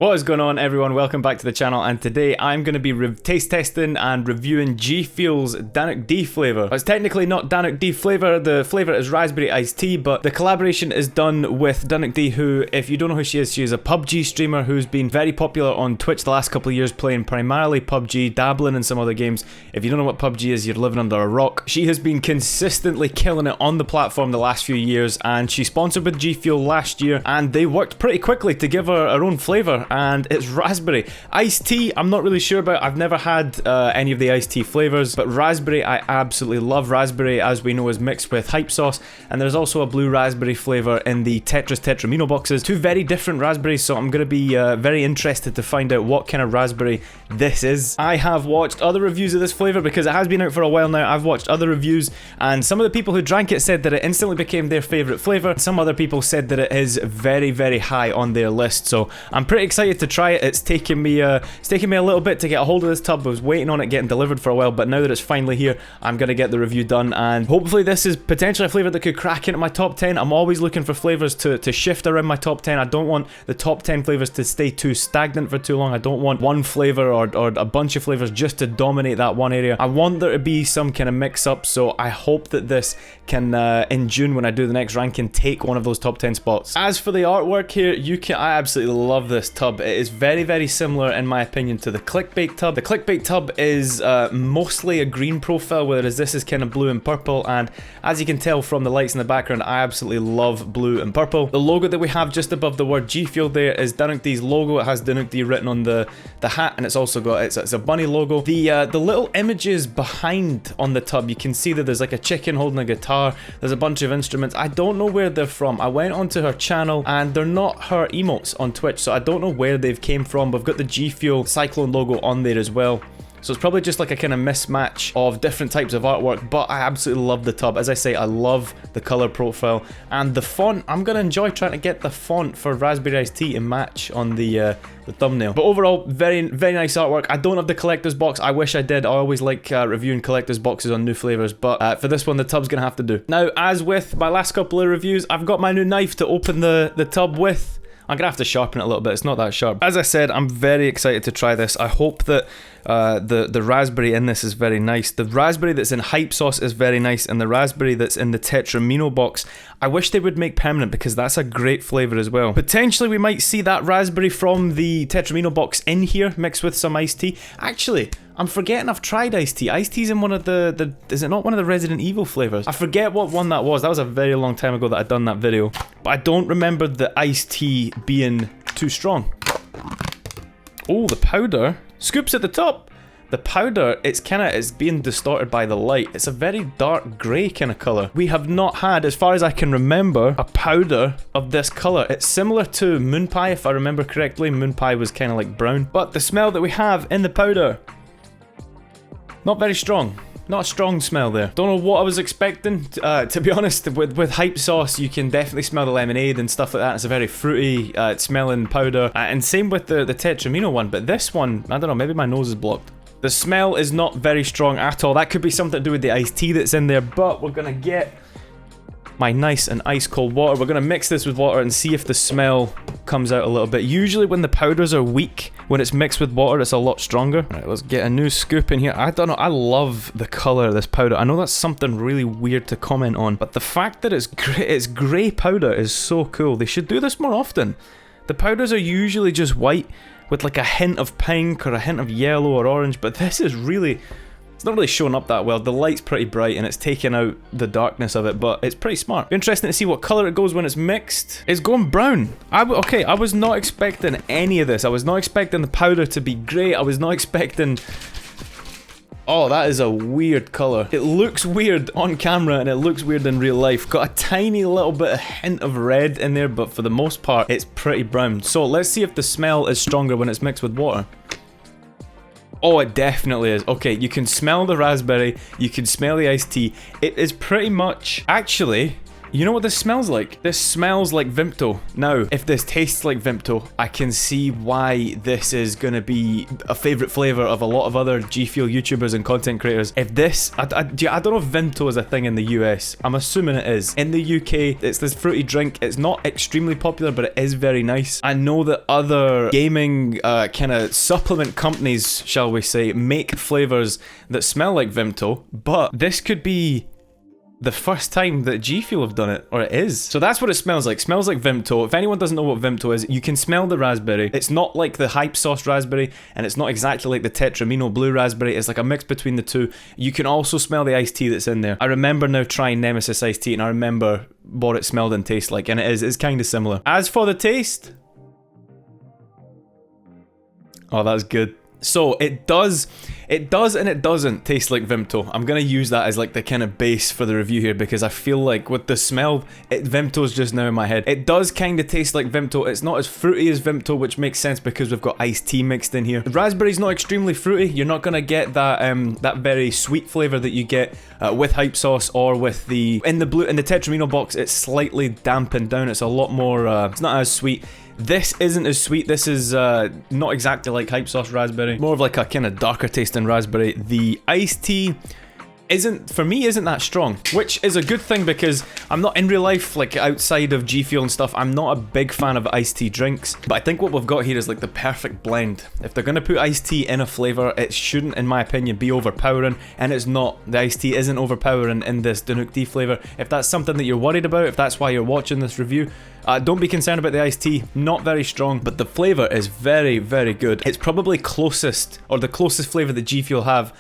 What is going on, everyone? Welcome back to the channel, and today I'm going to be taste testing and reviewing GFUEL's DanucD flavor. It's technically not DanucD flavor, the flavor is raspberry iced tea, but the collaboration is done with DanucD, who, if you don't know who she is a PUBG streamer who's been very popular on Twitch the last couple of years, playing primarily PUBG, dabbling in some other games. If you don't know what PUBG is, you're living under a rock. She has been consistently killing it on the platform the last few years, and she sponsored with GFUEL last year, and they worked pretty quickly to give her her own flavor. And it's raspberry. Iced tea, I'm not really sure about. I've never had any of the iced tea flavors, but raspberry, I absolutely love. Raspberry, as we know, is mixed with hype sauce, and there's also a blue raspberry flavor in the Tetramino boxes. Two very different raspberries, so I'm going to be very interested to find out what kind of raspberry this is. I have watched other reviews of this flavor because it has been out for a while now. I've watched other reviews, and some of the people who drank it said that it instantly became their favorite flavor. Some other people said that it is very, very high on their list, so I'm pretty excited to try it. It's taken me a little bit to get a hold of this tub. I was waiting on it getting delivered for a while, but now that it's finally here, I'm gonna get the review done, and hopefully this is potentially a flavor that could crack into my top 10. I'm always looking for flavors to shift around my top 10. I don't want the top 10 flavors to stay too stagnant for too long. I don't want one flavor or a bunch of flavors just to dominate that one area. I want there to be some kind of mix up, so I hope that this can, in June when I do the next ranking, take one of those top 10 spots. As for the artwork here, I absolutely love this tub. It is very, very similar, in my opinion, to the clickbait tub. The clickbait tub is mostly a green profile, whereas this is kind of blue and purple, and as you can tell from the lights in the background, I absolutely love blue and purple. The logo that we have just above the word GFUEL there is DanucD's logo. It has DanucD written on the hat, and it's also got, it's a bunny logo. The little images behind on the tub, you can see that there's like a chicken holding a guitar, there's a bunch of instruments. I don't know where they're from. I went onto her channel, and they're not her emotes on Twitch, so I don't know where they've came from. We've got the GFUEL Cyclone logo on there as well. So it's probably just like a kind of mismatch of different types of artwork, but I absolutely love the tub. As I say, I love the color profile and the font. I'm going to enjoy trying to get the font for Raspberry Iced Tea to match on the thumbnail. But overall, very, very nice artwork. I don't have the collector's box. I wish I did. I always like reviewing collector's boxes on new flavors, but for this one, the tub's going to have to do. Now, as with my last couple of reviews, I've got my new knife to open the tub with. I'm gonna have to sharpen it a little bit. It's not that sharp. As I said, I'm very excited to try this. I hope that the raspberry in this is very nice. The raspberry that's in hype sauce is very nice, and the raspberry that's in the Tetramino box, I wish they would make permanent, because that's a great flavor as well. Potentially, we might see that raspberry from the Tetramino box in here, mixed with some iced tea. Actually, I'm forgetting I've tried iced tea. Iced tea's in one of the is it not one of the Resident Evil flavors? I forget what one that was. That was a very long time ago that I'd done that video. But I don't remember the iced tea being too strong. Oh, the powder. Scoops at the top. The powder, it's being distorted by the light. It's a very dark grey kind of colour. We have not had, as far as I can remember, a powder of this colour. It's similar to moon pie, if I remember correctly. Moon pie was kind of like brown. But the smell that we have in the powder, not very strong. Not a strong smell there. Don't know what I was expecting. To be honest, with hype sauce, you can definitely smell the lemonade and stuff like that. It's a very fruity smelling powder. And same with the Tetramino one. But this one, I don't know, maybe my nose is blocked. The smell is not very strong at all. That could be something to do with the iced tea that's in there. But we're going to get my nice and ice cold water. We're going to mix this with water and see if the smell comes out a little bit. Usually when the powders are weak, when it's mixed with water, it's a lot stronger. All right, let's get a new scoop in here. I don't know, I love the color of this powder. I know that's something really weird to comment on, but the fact that it's grey powder is so cool. They should do this more often. The powders are usually just white with like a hint of pink or a hint of yellow or orange, but this is really, it's not really showing up that well. The light's pretty bright and it's taking out the darkness of it, but it's pretty smart. Interesting to see what color it goes when it's mixed. It's going brown. Okay, I was not expecting any of this. I was not expecting the powder to be grey. I was not expecting... Oh, that is a weird color. It looks weird on camera and it looks weird in real life. Got a tiny little bit of hint of red in there, but for the most part, it's pretty brown. So let's see if the smell is stronger when it's mixed with water. Oh, it definitely is. Okay, you can smell the raspberry, you can smell the iced tea. It is pretty much... Actually, You know what this smells like? This smells like Vimto. Now, if this tastes like Vimto, I can see why this is gonna be a favorite flavor of a lot of other G Fuel YouTubers and content creators. If this, I don't know if Vimto is a thing in the US. I'm assuming it is. In the UK, it's this fruity drink. It's not extremely popular, but it is very nice. I know that other gaming kind of supplement companies, shall we say, make flavors that smell like Vimto, but this could be the first time that G Fuel have done it, or it is. So that's what it smells like. Smells like Vimto. If anyone doesn't know what Vimto is, you can smell the raspberry. It's not like the hype sauce raspberry, and it's not exactly like the Tetramino blue raspberry. It's like a mix between the two. You can also smell the iced tea that's in there. I remember now trying Nemesis iced tea, and I remember what it smelled and tastes like, and it's kind of similar. As for the taste, oh, that's good. So it does and it doesn't taste like Vimto. I'm gonna use that as like the kind of base for the review here, because I feel like with the smell, Vimto's just now in my head. It does kind of taste like Vimto. It's not as fruity as Vimto, which makes sense because we've got iced tea mixed in here. The raspberry's not extremely fruity. You're not gonna get that that very sweet flavor that you get with hype sauce or with the in the Tetramino box. It's slightly dampened down. It's a lot more. It's not as sweet. This isn't as sweet. This is not exactly like hype sauce raspberry. More of like a kind of darker tasting raspberry. The iced tea for me isn't that strong, which is a good thing because I'm not in real life, like outside of G Fuel and stuff, I'm not a big fan of iced tea drinks, but I think what we've got here is like the perfect blend. If they're gonna put iced tea in a flavor, it shouldn't, in my opinion, be overpowering, and it's not. The iced tea isn't overpowering in this DanucD flavor. If that's something that you're worried about, if that's why you're watching this review, don't be concerned about the iced tea. Not very strong, but the flavor is very, very good. It's probably closest, or the closest flavor that G Fuel have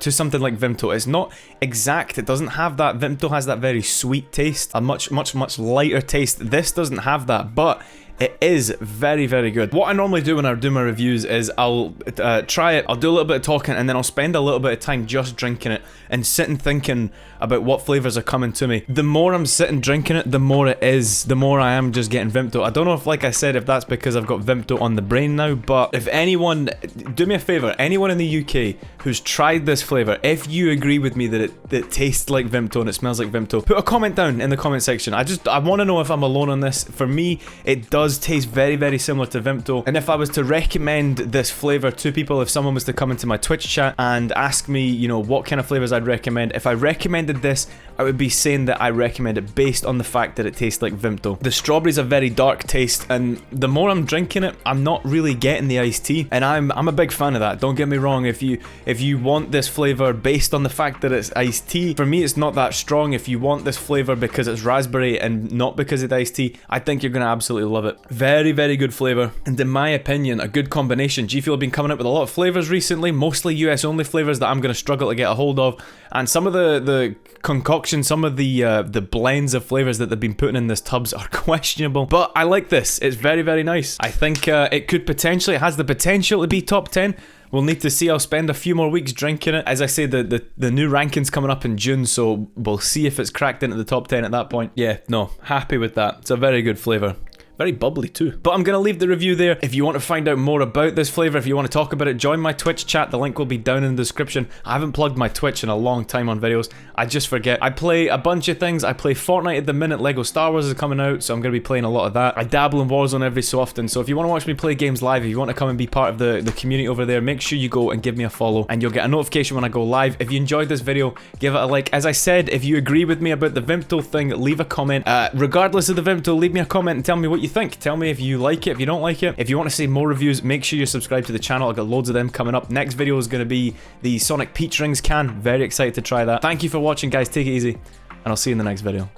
to something like Vimto. It's not exact. It doesn't have that. Vimto has that very sweet taste, a much lighter taste. This doesn't have that, but it is very, very good. What I normally do when I do my reviews is I'll try it, I'll do a little bit of talking, and then I'll spend a little bit of time just drinking it and sitting thinking about what flavors are coming to me. The more I'm sitting drinking it, the more it is, the more I am just getting Vimto. I don't know if, like I said, if that's because I've got Vimto on the brain now, but if anyone, do me a favor, anyone in the UK who's tried this flavor, if you agree with me that it tastes like Vimto and it smells like Vimto, put a comment down in the comment section. I want to know if I'm alone on this. For me, it does taste very, very similar to Vimto, and if I was to recommend this flavor to people, if someone was to come into my Twitch chat and ask me, you know, what kind of flavors I'd recommend, if I recommended this, I would be saying that I recommend it based on the fact that it tastes like Vimto. The strawberry's a very dark taste, and the more I'm drinking it, I'm not really getting the iced tea, and I'm a big fan of that. Don't get me wrong. If you want this flavor based on the fact that it's iced tea, for me it's not that strong. If you want this flavor because it's raspberry and not because it's iced tea, I think you're gonna absolutely love it. Very, very good flavor, and in my opinion, a good combination. G Fuel have been coming up with a lot of flavors recently, mostly US only flavors that I'm gonna struggle to get a hold of, and some of the concoctions, some of the blends of flavors that they've been putting in this tubs are questionable, but I like this. It's very, very nice. I think it could potentially, it has the potential to be top 10. We'll need to see. I'll spend a few more weeks drinking it. As I say, the new ranking's coming up in June, so we'll see if it's cracked into the top 10 at that point. Yeah, no, happy with that. It's a very good flavor. Very bubbly too. But I'm gonna leave the review there. If you want to find out more about this flavor, if you want to talk about it, join my Twitch chat. The link will be down in the description. I haven't plugged my Twitch in a long time on videos. I just forget. I play a bunch of things. I play Fortnite at the minute. Lego Star Wars is coming out, so I'm gonna be playing a lot of that. I dabble in Warzone every so often, so if you want to watch me play games live, if you want to come and be part of the community over there, make sure you go and give me a follow, and you'll get a notification when I go live. If you enjoyed this video, give it a like. As I said, if you agree with me about the Vimto thing, leave a comment. Regardless of the Vimto, leave me a comment and tell me what you think. Tell me if you like it, if you don't like it. If you want to see more reviews, make sure you're subscribed to the channel. I've got loads of them coming up. Next video is going to be the Sonic Peach Rings can. Very excited to try that. Thank you for watching, guys. Take it easy, and I'll see you in the next video.